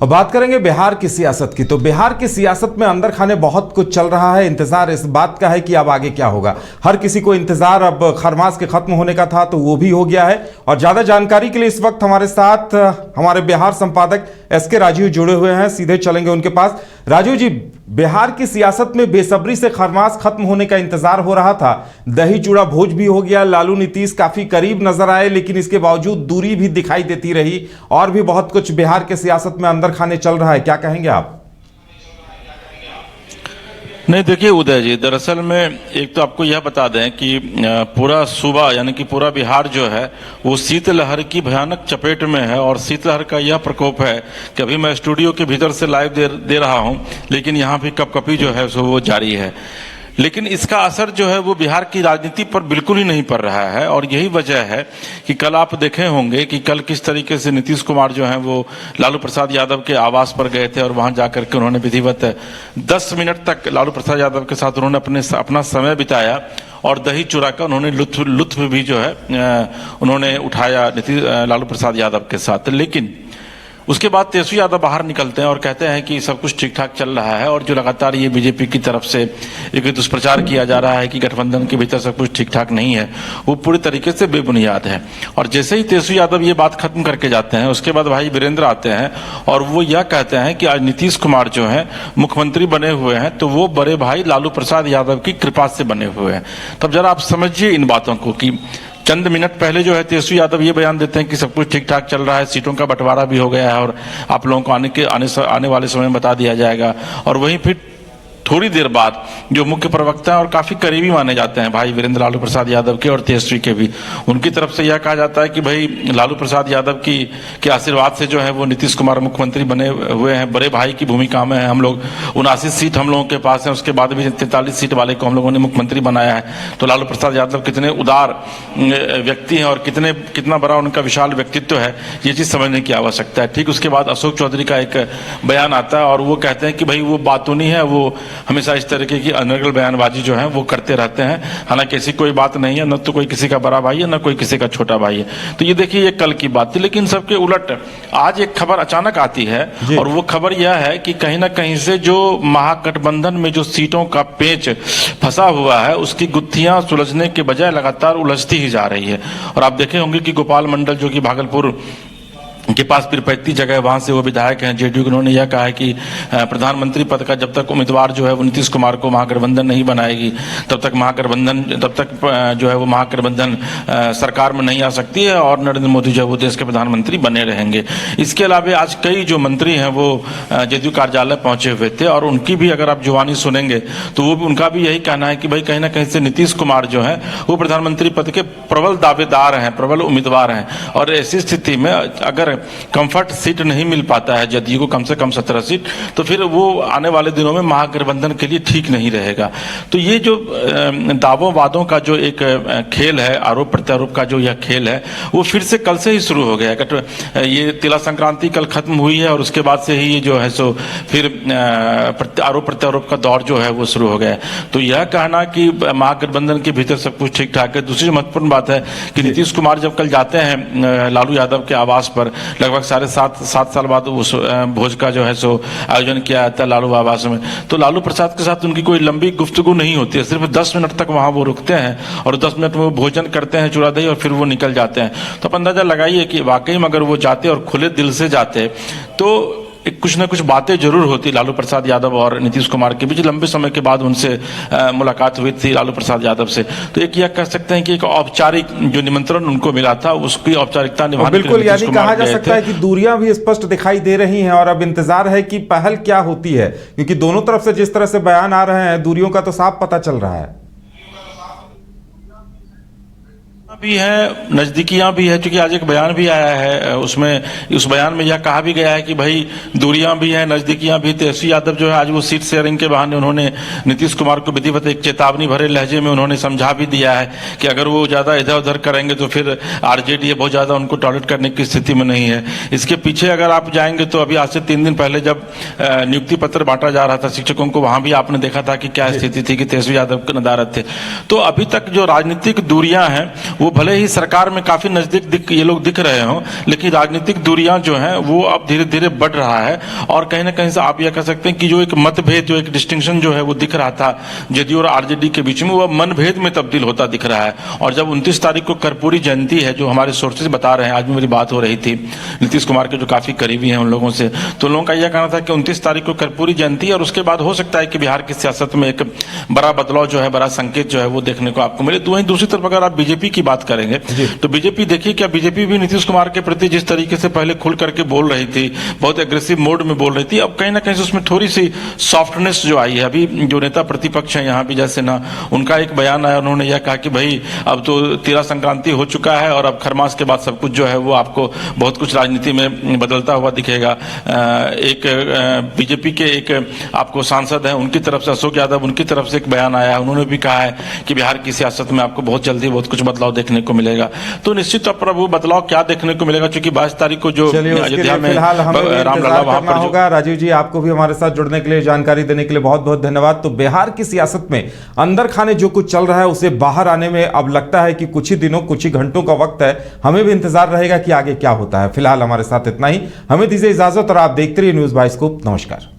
और बात करेंगे बिहार की सियासत की। तो बिहार की सियासत में अंदर खाने बहुत कुछ चल रहा है। इंतजार इस बात का है कि अब आगे क्या होगा। हर किसी को इंतजार अब खरमास के खत्म होने का था तो वो भी हो गया है। और ज्यादा जानकारी के लिए इस वक्त हमारे साथ हमारे बिहार संपादक एसके राजीव जुड़े हुए हैं। सीधे चलेंगे उनके पास। राजीव जी, बिहार की सियासत में बेसब्री से खरमास खत्म होने का इंतजार हो रहा था। दही चूड़ा भोज भी हो गया, लालू नीतीश काफी करीब नजर आए, लेकिन इसके बावजूद दूरी भी दिखाई देती रही। और भी बहुत कुछ बिहार के सियासत में अंदर खाने चल रहा है, क्या कहेंगे आप? नहीं, देखिए उदय जी, दरअसल में एक तो आपको यह बता दें कि पूरा सूबा यानी कि पूरा बिहार जो है वो शीतलहर की भयानक चपेट में है। और शीतलहर का यह प्रकोप है कि अभी मैं स्टूडियो के भीतर से लाइव दे रहा हूं, लेकिन यहाँ भी कपकपी जो है सो वो जारी है। लेकिन इसका असर जो है वो बिहार की राजनीति पर बिल्कुल ही नहीं पड़ रहा है। और यही वजह है कि कल आप देखे होंगे कि कल किस तरीके से नीतीश कुमार जो है वो लालू प्रसाद यादव के आवास पर गए थे और वहां जाकर के उन्होंने विधिवत 10 मिनट तक लालू प्रसाद यादव के साथ उन्होंने अपना समय बिताया और दही चूड़ा का उन्होंने लुत्फ भी जो है उन्होंने उठाया लालू प्रसाद यादव के साथ। लेकिन उसके बाद तेजस्वी यादव बाहर निकलते हैं और कहते हैं कि सब कुछ ठीक ठाक चल रहा है। और जो लगातार ये बीजेपी की तरफ से एक दुष्प्रचार किया जा रहा है कि गठबंधन के भीतर सब कुछ ठीक ठाक नहीं है, वो पूरी तरीके से बेबुनियाद है। और जैसे ही तेजस्वी यादव ये बात खत्म करके जाते हैं, उसके बाद भाई वीरेंद्र आते हैं और वो यह कहते हैं कि आज नीतीश कुमार जो है मुख्यमंत्री बने हुए हैं तो वो बड़े भाई लालू प्रसाद यादव की कृपा से बने हुए हैं। तब जरा आप समझिए इन बातों को कि चंद मिनट पहले जो है तेजस्वी यादव ये बयान देते हैं कि सब कुछ ठीक ठाक चल रहा है, सीटों का बंटवारा भी हो गया है और आप लोगों को आने वाले समय में बता दिया जाएगा। और वहीं फिर थोड़ी देर बाद जो मुख्य प्रवक्ता है और काफी करीबी माने जाते हैं भाई वीरेंद्र लालू प्रसाद यादव के और तेजस्वी के भी, उनकी तरफ से यह कहा जाता है कि भाई लालू प्रसाद यादव के आशीर्वाद से जो है वो नीतीश कुमार मुख्यमंत्री बने हुए हैं। बड़े भाई की भूमिका में है हम लोग, 79 सीट हम लोगों के पास है, उसके बाद भी 43 सीट वाले को हम लोगों ने मुख्यमंत्री बनाया है। तो लालू प्रसाद यादव कितने उदार व्यक्ति हैं और कितना बड़ा उनका विशाल व्यक्तित्व है, ये चीज समझने की आवश्यकता है। ठीक उसके बाद अशोक चौधरी का एक बयान आता है और वो कहते हैं कि भाई वो बातूनी है, वो हमेशा इस तरीके की अनर्गल बयानबाजी जो है वो करते रहते हैं। हालांकि ऐसी कोई बात नहीं है, न तो कोई किसी का बड़ा भाई है न कोई किसी का छोटा भाई है। तो ये देखिए ये कल की बात थी। लेकिन सबके उलट आज एक खबर अचानक आती है और वो खबर यह है कि कहीं ना कहीं से जो महागठबंधन में जो सीटों का पेच फंसा हुआ है उसकी गुत्थियां सुलझने के बजाय लगातार उलझती ही जा रही है। और आप देखे होंगे कि गोपाल मंडल जो कि भागलपुर के पास पीरपैती जगह, वहां से वो विधायक हैं जेडीयू के, उन्होंने यह कहा है कि प्रधानमंत्री पद का जब तक उम्मीदवार जो है वो नीतीश कुमार को महागठबंधन नहीं बनाएगी तब तक जो है वो महागठबंधन सरकार में नहीं आ सकती है और नरेंद्र मोदी जो है वो देश के प्रधानमंत्री बने रहेंगे। इसके अलावा आज कई जो मंत्री हैं वो जेडीयू कार्यालय पहुंचे हुए थे और उनकी भी अगर आप जुबानी सुनेंगे तो वो उनका भी यही कहना है कि भाई कहीं ना कहीं से नीतीश कुमार जो है वो प्रधानमंत्री पद के प्रबल दावेदार हैं, प्रबल उम्मीदवार हैं। और ऐसी स्थिति में अगर कंफर्ट सीट नहीं मिल पाता है जदयू को, कम से कम 17 सीट, तो फिर वो आने वाले दिनों में महागठबंधन के लिए ठीक नहीं रहेगा। तो ये जो दावों वादों का जो एक खेल है, आरोप प्रत्यारोप का जो यह खेल है, वो फिर से कल से ही शुरू हो गया है। ये तिला संक्रांति कल खत्म हुई है और उसके बाद से ही ये जो है सो फिर आरोप प्रत्यारोप का दौर जो है वो शुरू हो गया है। तो यह कहना कि महागठबंधन के भीतर सब कुछ ठीक ठाक है। दूसरी महत्वपूर्ण बात है कि नीतीश कुमार जब कल जाते हैं लालू यादव के आवास पर, लगभग 7.5 साल बाद उस भोज का जो है सो आयोजन किया जाता है लालू आवास में, तो लालू प्रसाद के साथ उनकी कोई लंबी गुफ्तगू नहीं होती है। सिर्फ 10 मिनट तक वहां वो रुकते हैं और 10 मिनट में वो भोजन करते हैं चूड़ा दही और फिर वो निकल जाते हैं। तो आप अंदाजा लगाइए कि वाकई में अगर वो जाते और खुले दिल से जाते तो कुछ ना कुछ बातें जरूर होती लालू प्रसाद यादव और नीतीश कुमार के बीच। लंबे समय के बाद उनसे मुलाकात हुई थी लालू प्रसाद यादव से। तो एक यह कह सकते हैं कि एक औपचारिक जो निमंत्रण उनको मिला था उसकी औपचारिकता निभाने के लिए बिल्कुल, यानी कहा जा सकता है कि दूरियां भी स्पष्ट दिखाई दे रही हैं और अब इंतजार है कि पहल क्या होती है, क्योंकि दोनों तरफ से जिस तरह से बयान आ रहे हैं दूरियों का तो साफ पता चल रहा है। भी है, नजदीकियां भी है, क्योंकि आज एक बयान भी आया है, उसमें उस बयान में यह कहा भी गया है कि भाई दूरियां भी हैं, नजदीकियां भी। तेजस्वी यादव जो है आज वो सीट शेयरिंग के बहाने उन्होंने नीतीश कुमार को विधिवत एक चेतावनी भरे लहजे में उन्होंने समझा भी दिया है कि अगर वो ज्यादा इधर उधर करेंगे तो फिर आरजेडी बहुत ज्यादा उनको टॉलरेट करने की स्थिति में नहीं है। इसके पीछे अगर आप जाएंगे तो अभी आज से 3 दिन पहले जब नियुक्ति पत्र बांटा जा रहा था शिक्षकों को, वहां भी आपने देखा था कि क्या स्थिति थी कि तेजस्वी यादव के नदारत थे। तो अभी तक जो राजनीतिक दूरियां हैं वो वो भले ही सरकार में काफी नजदीक ये लोग दिख रहे हों, लेकिन राजनीतिक दूरियां जो हैं वो अब धीरे धीरे बढ़ रहा है। और कहीं ना कहीं से आप यह कह सकते हैं कि जो एक मतभेद, जो एक डिस्टिंक्शन जो है वो दिख रहा था जेडीयू और आरजेडी के बीच में, वो अब मनभेद में तब्दील होता दिख रहा है। और जब 29 तारीख को कर्पूरी जयंती है, जो हमारे सोर्सेज बता रहे हैं, आज भी मेरी बात हो रही थी नीतीश कुमार के जो काफी करीबी हैं उन लोगों से, तो उन लोगों का यह कहना था कि 29 तारीख को कर्पूरी जयंती है और उसके बाद हो सकता है कि बिहार की सियासत में एक बड़ा बदलाव जो है, बड़ा संकेत जो है वो देखने को आपको मिले। तो वहीं दूसरी तरफ अगर आप बीजेपी की बात करेंगे तो बीजेपी देखिए, क्या बीजेपी भी नीतीश कुमार के प्रति जिस तरीके से पहले खुल करके बोल रही थी, बहुत एग्रेसिव मोड में बोल रही थी, अब कहीं ना कहीं से उसमें थोड़ी सी सॉफ्टनेस जो आई है। अभी जो नेता प्रतिपक्ष है यहाँ भी, जैसे ना उनका एक बयान आया, उन्होंने यह कहा कि भाई अब तो तिला संक्रांति हो चुका है और अब खरमास के बाद सब कुछ जो है वो आपको बहुत कुछ राजनीति में बदलता हुआ दिखेगा। एक बीजेपी के एक आपको सांसद है, उनकी तरफ से अशोक यादव, उनकी तरफ से एक बयान आया है, उन्होंने भी कहा है कि बिहार की सियासत में आपको बहुत जल्दी बहुत कुछ बदलाव देखने को मिलेगा। तो निश्चित तौर पर वो बदलाव क्या देखने को मिलेगा, क्योंकि 22 तारीख को जो अयोध्या में रामलला वहां पर होगा। राजीव जी, आपको भी हमारे साथ जुड़ने के लिए, जानकारी देने के लिए बहुत बहुत धन्यवाद। तो बिहार की सियासत में अंदर खाने जो कुछ चल रहा है उसे बाहर आने में अब लगता है कि कुछ ही दिनों, कुछ ही घंटों का वक्त है। हमें भी इंतजार रहेगा कि आगे क्या होता है। फिलहाल हमारे साथ इतना ही, हमें दीजिए इजाजत और आप देखते रहिए न्यूज़ बाइस्कोप। नमस्कार।